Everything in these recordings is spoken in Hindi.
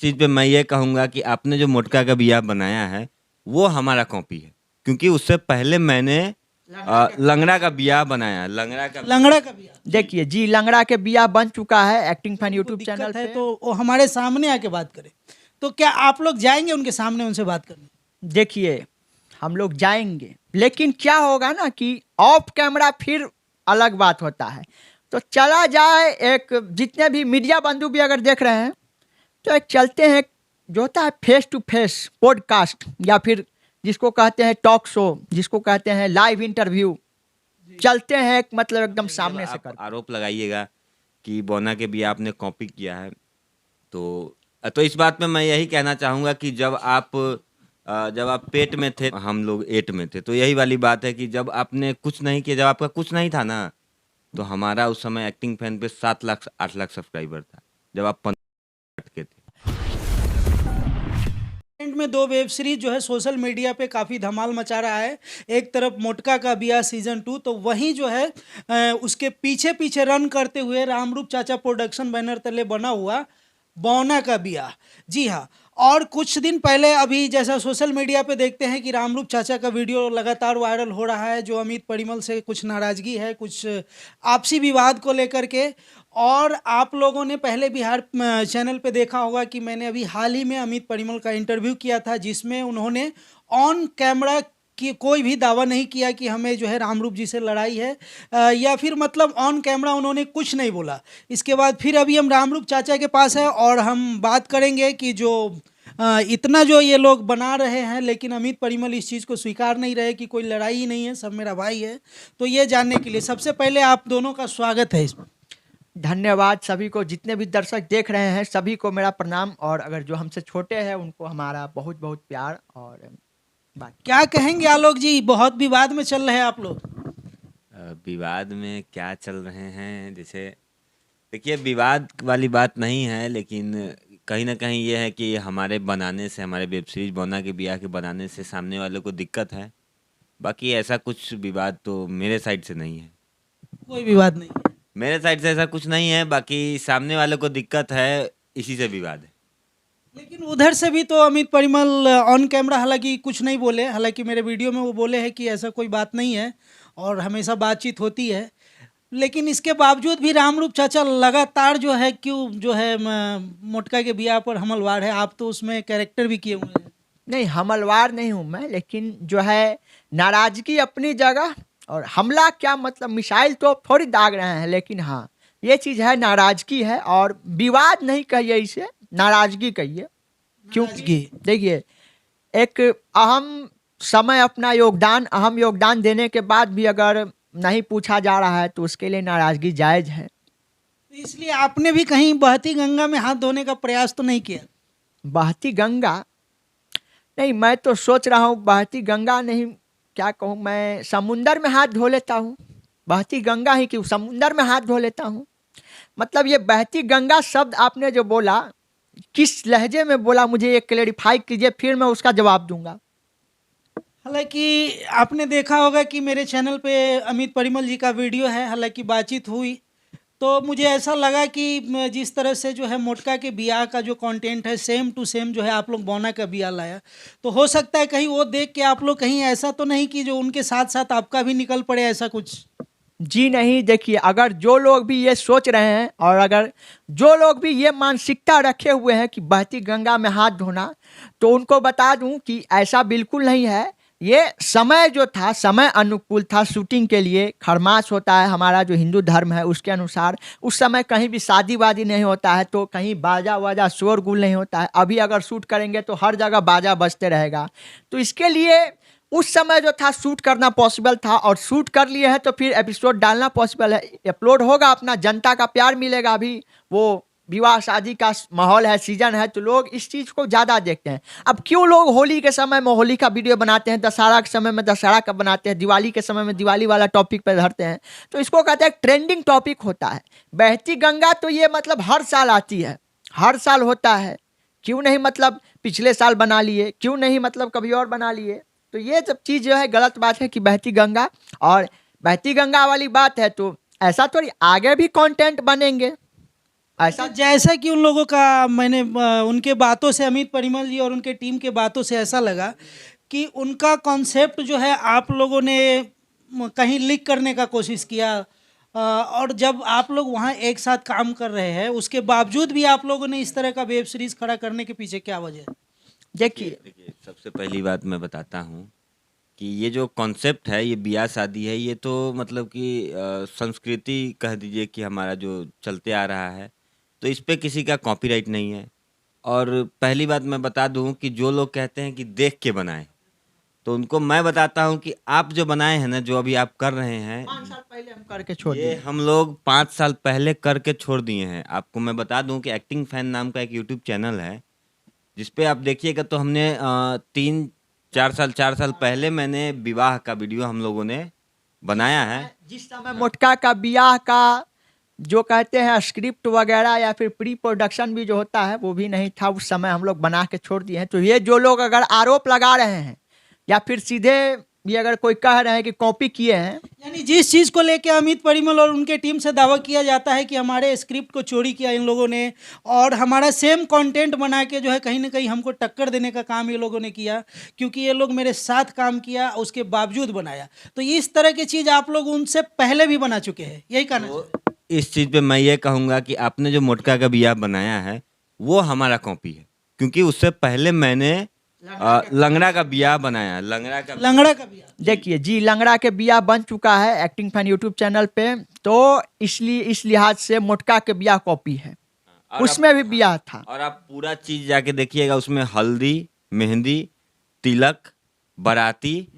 चीज़ पे मैं ये कहूँगा कि आपने जो मोटका का बिया बनाया है, वो हमारा कॉपी है। क्योंकि उससे पहले मैंने लंगड़ा का बिया बनाया है, लंगड़ा का बिया। देखिए जी, लंगड़ा के बिया बन चुका है एक्टिंग फैन यूट्यूब दिक्कत चैनल है पे। तो वो हमारे सामने आके बात करें। तो क्या आप लोग जाएंगे उनके सामने उनसे बात करने? देखिए, हम लोग जाएंगे, लेकिन क्या होगा ना कि ऑफ कैमरा फिर अलग बात होता है। तो चला जाए, एक जितने भी मीडिया बंधु भी अगर देख रहे हैं तो एक चलते हैं, जो होता है फेस टू फेस पॉडकास्ट, या फिर जिसको कहते हैं टॉक शो, जिसको कहते हैं लाइव इंटरव्यू, चलते हैं एक मतलब एकदम सामने से कर। आरोप लगाइएगा कि बौना के बिया आपने कॉपी किया है, तो इस बात में मैं यही कहना चाहूँगा कि जब आप पेट में थे, हम लोग एट में थे, तो यही वाली बात है कि जब आपने कुछ नहीं किया, जब आपका कुछ नहीं था ना, तो हमारा उस समय एक्टिंग फैन पे 7 लाख 8 लाख सब्सक्राइबर था, जब आप 15 के थे। में 2 वेब सीरीज जो है सोशल मीडिया पे काफ़ी धमाल मचा रहा है। एक तरफ मोटका का बिया सीजन 2, तो वहीं जो है उसके पीछे पीछे रन करते हुए रामरूप चाचा प्रोडक्शन बैनर तले बना हुआ बौना का बिया। जी हाँ, और कुछ दिन पहले अभी जैसा सोशल मीडिया पे देखते हैं कि रामरूप चाचा का वीडियो लगातार वायरल हो रहा है, जो अमित परिमल से कुछ नाराज़गी है, कुछ आपसी विवाद को लेकर के। और आप लोगों ने पहले बिहार चैनल पे देखा होगा कि मैंने अभी हाल ही में अमित परिमल का इंटरव्यू किया था, जिसमें उन्होंने ऑन कैमरा कि कोई भी दावा नहीं किया कि हमें जो है रामरूप जी से लड़ाई है, या फिर मतलब ऑन कैमरा उन्होंने कुछ नहीं बोला। इसके बाद फिर अभी हम रामरूप चाचा के पास है और हम बात करेंगे कि जो इतना जो ये लोग बना रहे हैं, लेकिन अमित परिमल इस चीज़ को स्वीकार नहीं रहे कि कोई लड़ाई ही नहीं है, सब मेरा भाई है। तो ये जानने के लिए सबसे पहले आप दोनों का स्वागत है इसमें। धन्यवाद सभी को, जितने भी दर्शक देख रहे हैं सभी को मेरा प्रणाम, और अगर जो हमसे छोटे हैं उनको हमारा बहुत बहुत प्यार और बात। क्या कहेंगे आलोक जी, बहुत विवाद में चल रहे हैं आप लोग। विवाद में क्या चल रहे हैं, जैसे देखिए विवाद वाली बात नहीं है, लेकिन कहीं ना कहीं ये है कि हमारे बनाने से, हमारे वेब सीरीज बौना के बिया के बनाने से सामने वालों को दिक्कत है। बाकी ऐसा कुछ विवाद तो मेरे साइड से नहीं है। कोई विवाद नहीं है मेरे साइड से, ऐसा कुछ नहीं है। बाकी सामने वालों को दिक्कत है, इसी से विवाद है। लेकिन उधर से भी तो अमित परिमल ऑन कैमरा हालांकि कुछ नहीं बोले, हालांकि मेरे वीडियो में वो बोले हैं कि ऐसा कोई बात नहीं है और हमेशा बातचीत होती है। लेकिन इसके बावजूद भी रामरूप चाचा लगातार जो है क्यों जो है मोटका के बिया पर हमलवार है। आप तो उसमें कैरेक्टर भी किए हुए हैं। नहीं, हमलवार नहीं हूँ मैं, लेकिन जो है नाराजगी अपनी जगह, और हमला क्या मतलब, मिसाइल तो थोड़ी दाग रहे हैं, लेकिन हाँ ये चीज़ है, नाराजगी है, और विवाद नहीं कहिए इसे, नाराजगी कहिए। क्योंकि देखिए, एक अहम समय अपना योगदान, अहम योगदान देने के बाद भी अगर नहीं पूछा जा रहा है तो उसके लिए नाराजगी जायज है। तो इसलिए आपने भी कहीं बहती गंगा में हाथ धोने का प्रयास तो नहीं किया? बहती गंगा नहीं, मैं तो सोच रहा हूँ बहती गंगा नहीं, क्या कहूँ, मैं समुंदर में हाथ धो लेता हूँ। बहती गंगा ही क्यों, समुंदर में हाथ धो लेता हूँ। मतलब ये बहती गंगा शब्द आपने जो बोला, किस लहजे में बोला, मुझे ये क्लेरिफाई कीजिए, फिर मैं उसका जवाब दूंगा। हालांकि आपने देखा होगा कि मेरे चैनल पे अमित परिमल जी का वीडियो है, हालांकि बातचीत हुई तो मुझे ऐसा लगा कि जिस तरह से जो है मोटका के बिया का जो कंटेंट है सेम टू सेम जो है आप लोग बौना का बिया लाया। तो हो सकता है कहीं वो देख के आप लोग कहीं ऐसा तो नहीं कि जो उनके साथ साथ आपका भी निकल पड़े, ऐसा कुछ? जी नहीं, देखिए, अगर जो लोग भी ये सोच रहे हैं और अगर जो लोग भी ये मानसिकता रखे हुए हैं कि बहती गंगा में हाथ धोना, तो उनको बता दूं कि ऐसा बिल्कुल नहीं है। ये समय जो था, समय अनुकूल था शूटिंग के लिए। खरमास होता है हमारा जो हिंदू धर्म है उसके अनुसार, उस समय कहीं भी शादी वादी नहीं होता है, तो कहीं बाजा वाजा शोरगुल नहीं होता है। अभी अगर शूट करेंगे तो हर जगह बाजा बजते रहेगा, तो इसके लिए उस समय जो था शूट करना पॉसिबल था, और शूट कर लिए हैं तो फिर एपिसोड डालना पॉसिबल है, अपलोड होगा, अपना जनता का प्यार मिलेगा। अभी वो विवाह शादी का माहौल है, सीजन है, तो लोग इस चीज़ को ज़्यादा देखते हैं। अब क्यों लोग होली के समय में होली का वीडियो बनाते हैं, दशहरा के समय में दशहरा का बनाते हैं, दिवाली के समय में दिवाली वाला टॉपिक पर धरते हैं, तो इसको कहते हैं ट्रेंडिंग टॉपिक होता है। बहती गंगा तो ये मतलब हर साल आती है, हर साल होता है, क्यों नहीं मतलब पिछले साल बना लिए, क्यों नहीं मतलब कभी और बना लिए। तो ये सब चीज़ जो है गलत बात है कि बहती गंगा, और बहती गंगा वाली बात है तो ऐसा तो आगे भी कंटेंट बनेंगे, ऐसा जैसा कि उन लोगों का मैंने उनके बातों से, अमित परिमल जी और उनके टीम के बातों से ऐसा लगा कि उनका कॉन्सेप्ट जो है आप लोगों ने कहीं लीक करने का कोशिश किया, और जब आप लोग वहाँ एक साथ काम कर रहे हैं उसके बावजूद भी आप लोगों ने इस तरह का वेब सीरीज खड़ा करने के पीछे क्या वजह है? देखिए सबसे पहली बात मैं बताता हूँ कि ये जो कॉन्सेप्ट है, ये ब्याह शादी है, ये तो मतलब कि संस्कृति कह दीजिए कि हमारा जो चलते आ रहा है, तो इस पे किसी का कॉपीराइट नहीं है। और पहली बात मैं बता दूं कि जो लोग कहते हैं कि देख के बनाएं, तो उनको मैं बताता हूं कि आप जो बनाए हैं ना, जो अभी आप कर रहे हैं, 5 साल पहले हम करके छोड़ ये दिए। हम लोग 5 साल पहले करके छोड़ दिए हैं। आपको मैं बता दूं कि एक्टिंग फैन नाम का एक यूट्यूब चैनल है, जिसपे आप देखिएगा तो हमने 4 साल पहले मैंने विवाह का वीडियो हम लोगों ने बनाया है। जिस समय मोटका का ब्याह का जो कहते हैं स्क्रिप्ट वगैरह या फिर प्री प्रोडक्शन भी जो होता है वो भी नहीं था, उस समय हम लोग बना के छोड़ दिए हैं। तो ये जो लोग अगर आरोप लगा रहे हैं या फिर सीधे ये अगर कोई कह रहे हैं कि कॉपी किए हैं, यानी जिस चीज़ को लेके अमित परिमल और उनके टीम से दावा किया जाता है कि हमारे स्क्रिप्ट को चोरी किया इन लोगों ने और हमारा सेम कंटेंट बना के जो है कहीं ना कहीं हमको टक्कर देने का काम ये लोगों ने किया, क्योंकि ये लोग मेरे साथ काम किया उसके बावजूद बनाया, तो इस तरह की चीज़ आप लोग उनसे पहले भी बना चुके हैं, यही कहना चाहते हैं? इस चीज़ पे मैं ये कहूँगा कि आपने जो मोटका का ब्याह बनाया है वो हमारा कॉपी है, क्योंकि उससे पहले मैंने लंगड़ा का ब्याह बनाया। लंगड़ा का भी देखिए जी, लंगड़ा के ब्याह बन चुका है एक्टिंग फैन यूट्यूब चैनल पे, तो इसलिए इस लिहाज से मोटका के ब्याह कॉपी है, उसमें भी ब्याह था। और आप पूरा चीज़ जाके देखिएगा, उसमें हल्दी, मेहंदी, तिलक, बाराती,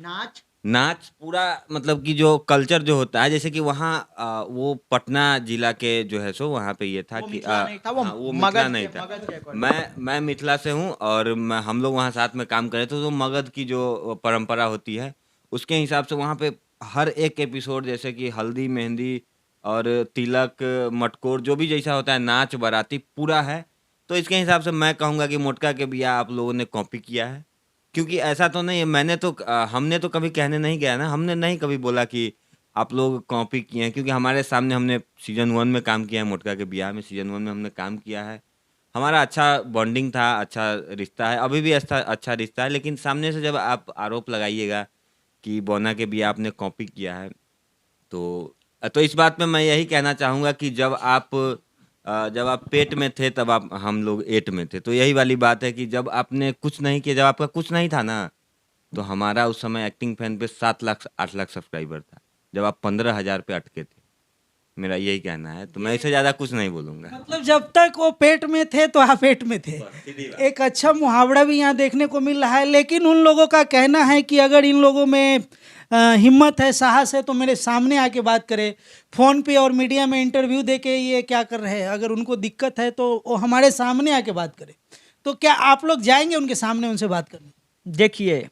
नाच, पूरा मतलब कि जो कल्चर जो होता है, जैसे कि वहाँ वो पटना जिला के जो है सो वहाँ पे ये था वो कि मिथिला नहीं था, वो हाँ, वो मगध मिथिला के- नहीं मगध के था। according। मैं मिथिला से हूँ और हम लोग वहाँ साथ में काम करे थे, तो मगध की जो परंपरा होती है उसके हिसाब से वहाँ पे हर एक एपिसोड, जैसे कि हल्दी, मेहंदी और तिलक, मटकोर, जो भी जैसा होता है, नाच, बाराती पूरा है। तो इसके हिसाब से मैं कहूँगा कि मोटका के ब्याह आप लोगों ने कॉपी किया है, क्योंकि ऐसा तो नहीं है, हमने तो कभी कहने नहीं गया ना, हमने नहीं कभी बोला कि आप लोग कॉपी किए हैं, क्योंकि हमारे सामने हमने सीजन 1 में काम किया है, मोटका के ब्याह में सीजन 1 में हमने काम किया है। हमारा अच्छा बॉन्डिंग था, अच्छा रिश्ता है, अभी भी अच्छा रिश्ता है। लेकिन सामने से जब आप आरोप लगाइएगा कि बौना के ब्याह आपने कॉपी किया है, तो इस बात में मैं यही कहना चाहूँगा कि जब आप पेट में थे तब हम लोग एट में थे। तो यही वाली बात है कि जब आपने कुछ नहीं किया, जब आपका कुछ नहीं था ना, तो हमारा उस समय एक्टिंग फैन पे 7 लाख 8 लाख सब्सक्राइबर था, जब आप 15,000 पे अटके थे। मेरा यही कहना है, तो मैं इससे ज़्यादा कुछ नहीं बोलूँगा। मतलब जब तक वो पेट में थे तो आप पेट में थे, एक अच्छा मुहावरा भी यहाँ देखने को मिल रहा है। लेकिन उन लोगों का कहना है कि अगर इन लोगों में हिम्मत है, साहस है, तो मेरे सामने आके बात करें, फ़ोन पे और मीडिया में इंटरव्यू दे के ये क्या कर रहे हैं, अगर उनको दिक्कत है तो वो हमारे सामने आके बात करें। तो क्या आप लोग जाएंगे उनके सामने उनसे बात करने? देखिए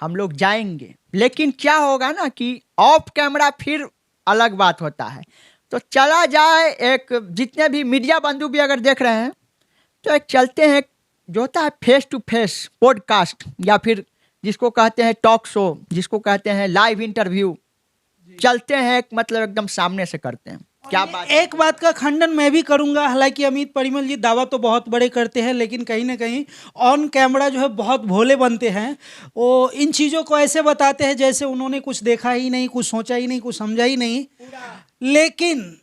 हम लोग जाएंगे, लेकिन क्या होगा ना कि ऑफ कैमरा फिर अलग बात होता है। तो चला जाए, एक जितने भी मीडिया बंधु भी अगर देख रहे हैं तो एक चलते हैं जो होता है फेस टू फेस पॉडकास्ट, या फिर जिसको कहते हैं टॉक शो, जिसको कहते हैं लाइव इंटरव्यू, चलते हैं, मतलब एकदम सामने से करते हैं। क्या बात एक बात का खंडन मैं भी करूंगा, हालांकि अमित परिमल जी दावा तो बहुत बड़े करते हैं, लेकिन कहीं ना कहीं ऑन कैमरा जो है बहुत भोले बनते हैं। वो इन चीज़ों को ऐसे बताते हैं जैसे उन्होंने कुछ देखा ही नहीं, कुछ सोचा ही नहीं, कुछ समझा ही नहीं, लेकिन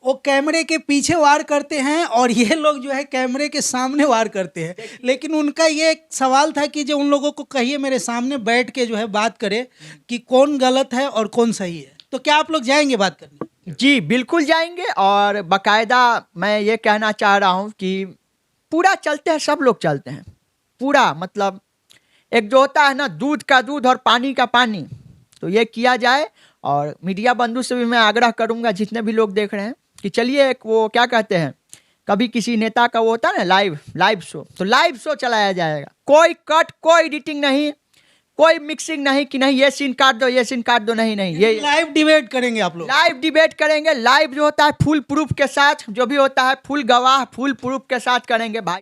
वो कैमरे के पीछे वार करते हैं और ये लोग जो है कैमरे के सामने वार करते हैं। लेकिन उनका ये एक सवाल था कि जो उन लोगों को कहिए मेरे सामने बैठ के जो है बात करे कि कौन गलत है और कौन सही है। तो क्या आप लोग जाएंगे बात करने? जी बिल्कुल जाएंगे, और बाकायदा मैं ये कहना चाह रहा हूँ कि पूरा चलते हैं, सब लोग चलते हैं पूरा, मतलब एक जो होता है ना दूध का दूध और पानी का पानी, तो ये किया जाए। और मीडिया बंधु से भी मैं आग्रह करूंगा, जितने भी लोग देख रहे हैं, कि चलिए एक वो क्या कहते हैं, कभी किसी नेता का वो होता है ना लाइव शो, तो लाइव शो चलाया जाएगा, कोई कट, कोई एडिटिंग नहीं, कोई मिक्सिंग नहीं कि नहीं ये सीन काट दो, ये सीन काट दो, नहीं नहीं, ये लाइव डिबेट करेंगे आप लोग? लाइव डिबेट करेंगे, लाइव जो होता है फुल प्रूफ के साथ, जो भी होता है फुल गवाह फुल प्रूफ के साथ करेंगे भाई।